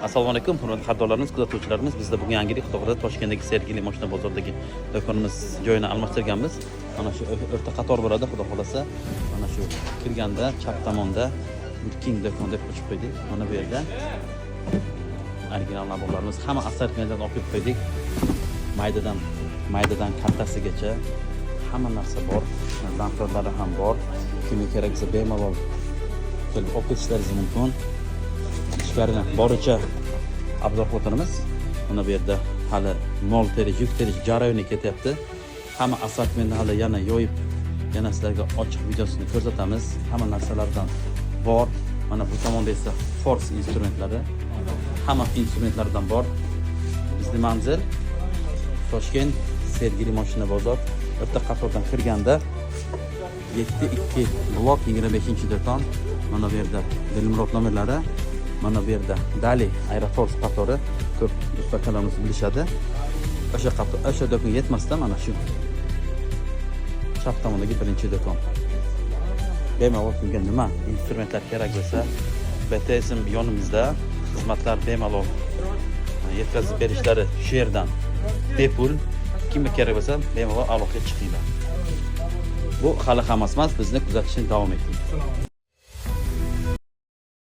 Assalomu alaykum, hurmatli xaridorlarimiz, kuzatuvchilarimiz. Bizda bugun yangilik Xudoxo'rda Toshkentdagi Sergeli mashina bozoridagi do'konimiz joyini almashtirganmiz. Mana shu o'rta qator bo'ladi, xudo xolasa. Mana shu kirganda chap tomonda King do'kon deb qo'yib qo'ydik. Mana bu yerda original naborlarimiz hamma assortimentdan olib qo'ydik. Maydadan kattasigacha hamma narsa bor. Zamfirlari ham bor. Kimga kerak bo'lsa bemalol kelib olib ketishlaringiz mumkin. Ishlarni boricha obzor qilamiz. Mana bu yerda hali mol terish, yuk terish jarayoni ketyapti. Hamma assortimentni hali yana yoyib, yana sizlarga ochiq videosini ko'rsatamiz. Hamma narsalardan bor. Mana bu tomonda esa force instrumentlari, hamma instrumentlardan bor. Bizning manzil Toshkent Sergeli mashina bozor. O'rta qatordan kirganda 7-2 blok 25-do'kon. Mana bu yerda Dilmurod nomerlari. Mana bu yerda Dali Aeroforce qatori ko'p do'stlarimiz bilishadi. O'sha do'kon yetmasdan mana shu chap tomondagi birinchi do'kon. Bemalol kimga nima instrumentlar kerak bo'lsa, BTSM yonimizda, xizmatlar bemalol yetkazib berishlari shu yerdan bepul. Kimga kerak bo'lsa bemalol aloqaga chiqinglar. Bu hali hammasi emas, bizni kuzatishni davom eting.